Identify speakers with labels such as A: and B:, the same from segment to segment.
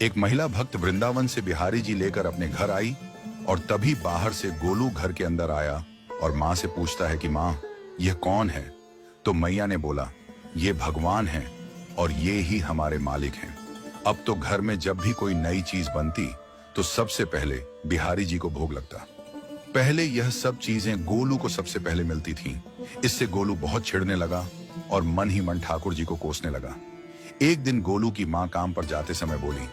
A: एक महिला भक्त वृंदावन से बिहारी जी लेकर अपने घर आई और तभी बाहर से गोलू घर के अंदर आया और माँ से पूछता है कि माँ, यह कौन है? तो मैया ने बोला, ये भगवान है और ये ही हमारे मालिक हैं। अब तो घर में जब भी कोई नई चीज बनती तो सबसे पहले बिहारी जी को भोग लगता। पहले यह सब चीजें गोलू को सबसे पहले मिलती थीं। इससे गोलू बहुत चिढ़ने लगा और मन ही मन ठाकुर जी को कोसने लगा। एक दिन गोलू की माँ काम पर जाते समय बोली,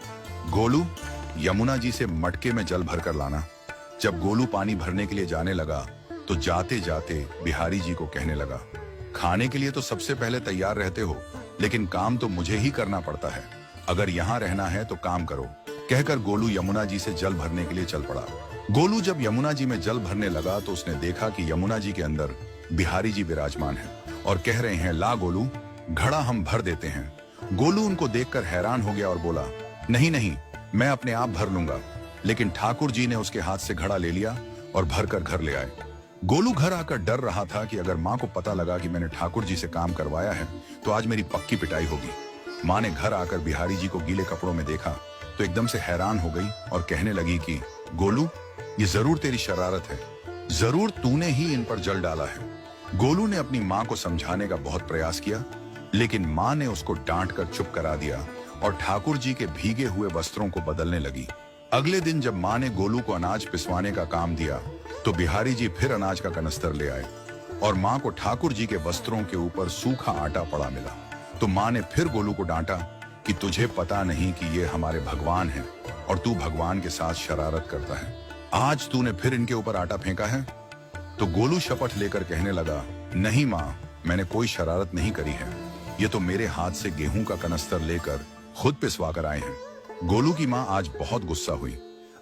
A: गोलू, यमुना जी से मटके में जल भरकर लाना। जब गोलू पानी भरने के लिए जाने लगा तो जाते जाते बिहारी जी को कहने लगा, खाने के लिए तो सबसे पहले तैयार रहते हो, लेकिन काम तो मुझे ही करना पड़ता है। अगर यहाँ रहना है तो काम करो। कहकर गोलू यमुना जी से जल भरने के लिए चल पड़ा। गोलू जब यमुना जी में जल भरने लगा तो उसने देखा कि यमुना जी के अंदर बिहारी जी विराजमान है और कह रहे हैं, ला गोलू, घड़ा हम भर देते हैं। गोलू उनको देखकर हैरान हो गया और बोला, नहीं नहीं, मैं अपने आप भर लूंगा। लेकिन ठाकुर जी ने उसके हाथ से घड़ा ले लिया और भरकर घर ले आए। गोलू घर आकर डर रहा था कि अगर माँ को पता लगा कि मैंने ठाकुर जी से काम करवाया है तो आज मेरी पक्की पिटाई होगी। माँ ने घर आकर बिहारी जी को गीले कपड़ों में देखा तो एकदम से हैरान हो गई और कहने लगी कि गोलू, ये जरूर तेरी शरारत है, जरूर तूने ही इन पर जल डाला है। गोलू ने अपनी माँ को समझाने का बहुत प्रयास किया, लेकिन माँ ने उसको डांट कर चुप करा दिया और ठाकुर जी के भीगे हुए वस्त्रों को बदलने लगी। अगले दिन जब माँ ने गोलू को अनाज पिसवाने का काम दिया तो बिहारी जी फिर अनाज का कनस्तर ले आए और माँ को ठाकुर जी के वस्त्रों के ऊपर सूखा आटा पड़ा मिला। तो माँ ने फिर गोलू को डांटा कि तुझे पता नहीं कि ये हमारे भगवान हैं और तू भगवान के साथ शरारत करता है। आज तूने फिर इनके ऊपर आटा फेंका है। तो गोलू शपथ लेकर कहने लगा, नहीं माँ, मैंने कोई शरारत नहीं करी है। ये तो मेरे हाथ से गेहूं का कनस्तर लेकर खुद पिसवा कर आए हैं। गोलू की माँ आज बहुत गुस्सा हुई।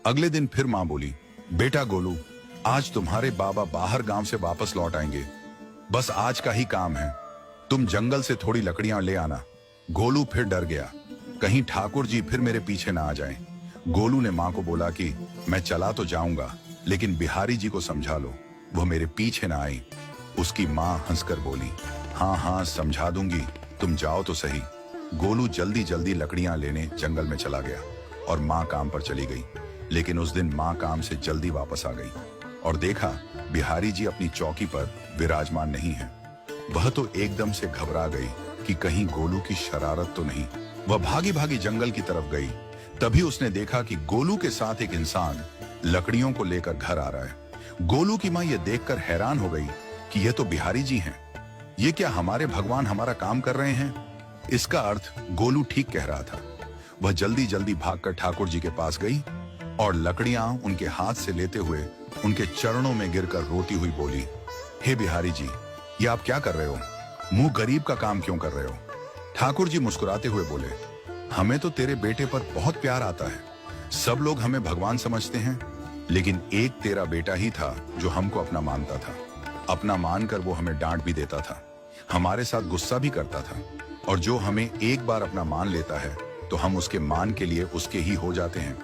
A: अगले दिन फिर माँ बोली, बेटा गोलू, आज तुम्हारे बाबा बाहर गांव से वापस लौट आएंगे। बस आज का ही काम है, तुम जंगल से थोड़ी लकड़ियां ले आना। गोलू फिर डर गया, कहीं ठाकुर जी फिर मेरे पीछे ना आ जाएं। गोलू ने माँ को बोला कि मैं चला तो जाऊंगा, लेकिन बिहारी जी को समझा लो, वो मेरे पीछे ना आई। उसकी माँ हंसकर बोली, हाँ हाँ समझा दूंगी, तुम जाओ तो सही। गोलू जल्दी जल्दी लकड़ियां लेने जंगल में चला गया और माँ काम पर चली गई। लेकिन उस दिन माँ काम से जल्दी वापस आ गई और देखा बिहारी जी अपनी चौकी पर विराजमान नहीं है। वह तो एकदम से घबरा गई कि कहीं गोलू की शरारत तो नहीं। वह भागी भागी जंगल की तरफ गई। तभी उसने देखा कि गोलू के साथ एक इंसान लकड़ियों को लेकर घर आ रहा है। गोलू की माँ यह देखकर हैरान हो गई कि यह तो बिहारी जी हैं। ये क्या हमारे भगवान हमारा काम कर रहे हैं? इसका अर्थ गोलू ठीक कह रहा था। वह जल्दी जल्दी भागकर ठाकुर जी के पास गई और लकड़ियां उनके हाथ से लेते हुए उनके चरणों में गिरकर रोती हुई बोली, हे बिहारी जी, ये आप क्या कर रहे हो? मुंह गरीब का काम क्यों कर रहे हो? ठाकुर जी मुस्कुराते हुए बोले, हमें तो तेरे बेटे पर बहुत प्यार आता है। सब लोग हमें भगवान समझते हैं, लेकिन एक तेरा बेटा ही था जो हमको अपना मानता था। अपना मानकर वो हमें डांट भी देता था, हमारे साथ गुस्सा भी करता था, और जो हमें एक बार अपना मान लेता है तो हम उसके मान के लिए उसके ही हो जाते हैं।